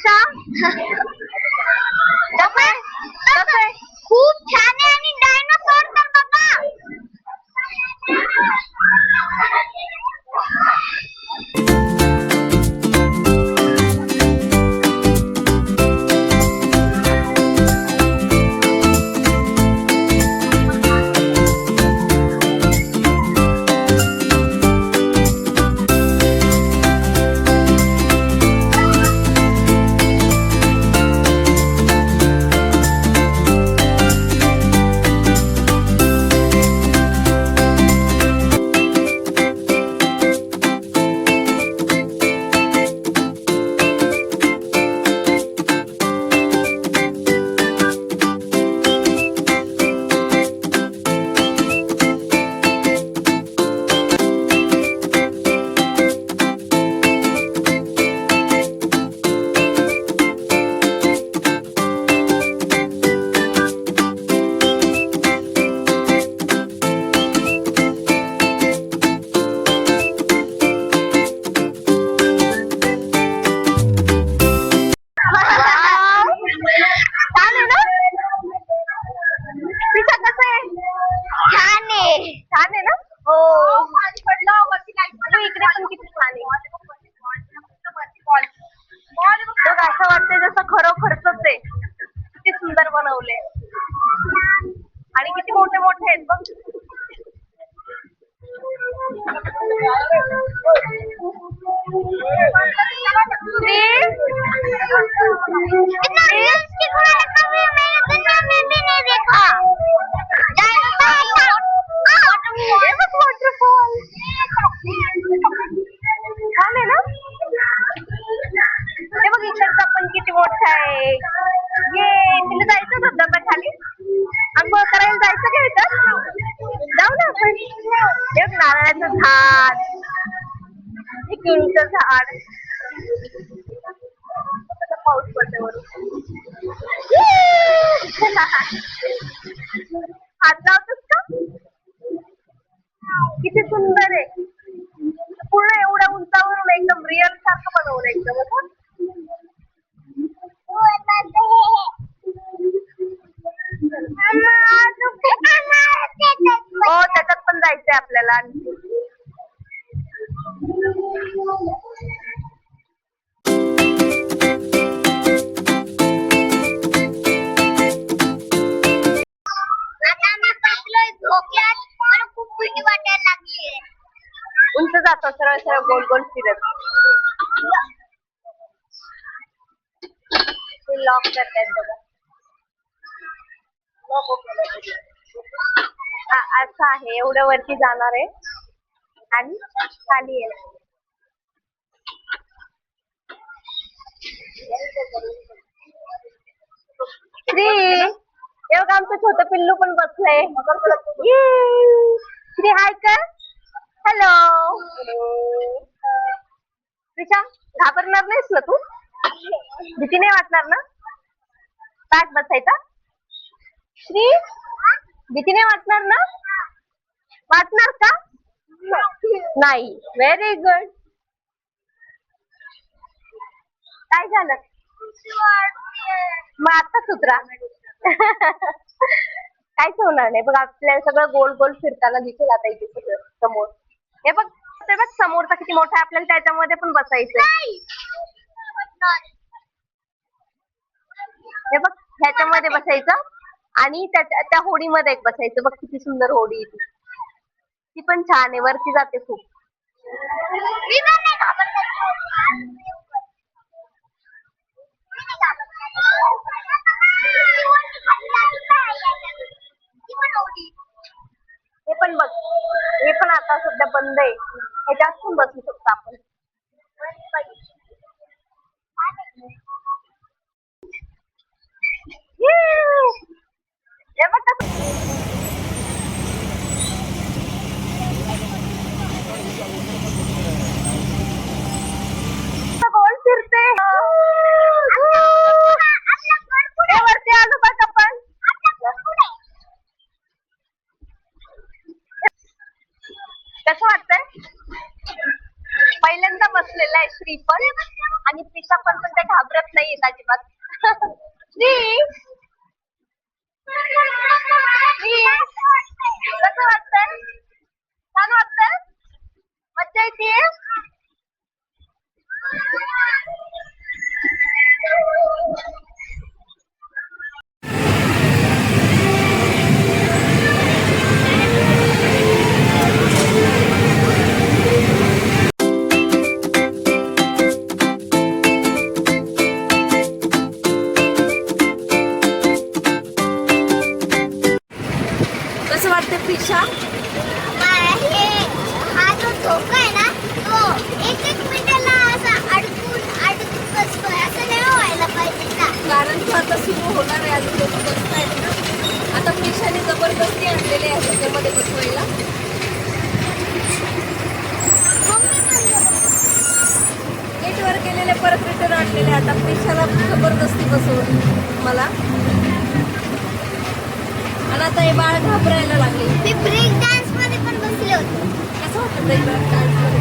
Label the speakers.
Speaker 1: प्रिशा खूप छान आहे आणि डायनोसॉर तर बघा. छान आहे ना? हो. इकडे पण किती छान आहे. बघ असं वाटतंय जसं खरोखरच आहे. किती सुंदर बनवले आणि किती मोठे मोठे आहेत बघ. छान आहे ना? ते बघ इकडचा पण किती मोठा आहे. ये तिला जायचं धबधब्याखाली आंघोळ करायला जायचं का इथं? जाऊ ना आपण. एक नारळाचं झाड, एक केळीचं झाड. पाऊस पडते वरून. हात लावतोस का? किती सुंदर आहे. पूर्ण एवढ्या उंचावरून एकदम रिअल सारखं बनवलं एकदम असं. हो त्याच्यात पण जायचंय आपल्याला. उंच जातो सरळ सरळ गोल गोल फिरत. लॉक करतायत बघा. असं आहे एवढ्या वरती जाणार आहे आणि खाली येणार. श्री एवढं आमचं छोटं पिल्लू पण बसलंय. श्री हाय कर. हॅलो. प्रिशा घाबरणार नाहीस ना तू? भीती नाही वाटणार ना? ताट बसायचा. श्री भीती नाही वाटणार ना? वाटणार का? नाही. Very good. काय झालं? मग आताच उतरा. काहीच होणार नाही. बघ आपल्याला सगळं गोल गोल फिरताना दिसेल आता इथे सगळं समोर. हे बघ ते बघ समोरचा किती मोठा आहे. आपल्याला त्याच्यामध्ये पण बसायचं. हे बघ ह्याच्यामध्ये बसायचं आणि त्या होडीमध्ये एक बसायचं. बघ किती सुंदर होडी आहे ती पण छान आहे. वरती जाते खूप. हे पण बघ हे पण आता सध्या बंद आहे. ह्याच्यात पण बसू शकतो आपण. गोल फिरते. वरती आलो बघ आपण. कसं वाटतंय? पहिल्यांदा बसलेला आहे श्री पण आणि प्रिशा पण त्या घाबरत वाटत नाही अजिबात. कसं वाटतंय? छान वाटतंय? मज्जा येते. कसं वाटतं प्रिशा?
Speaker 2: हा जो धोका आहे ना तो एक मिनिटाला असा अडकून बसतोय असं नाही व्हायला पाहिजे का.
Speaker 1: कारण की आता सुरू होणार आहे अजून लोक बसतायत ना. आता प्रिशाने जबरदस्ती आणलेले आहे त्याच्यामध्ये बसवायला. गेटवर गेलेले परत रिटर्न आणलेले. आता प्रिशाला जबरदस्ती बसवली मला. आणि आता हे बाळ घाबरायला लागले.
Speaker 2: मी ब्रेक डान्स मध्ये पण बसले होते.
Speaker 1: कसं वाटतं ब्रेक डान्स?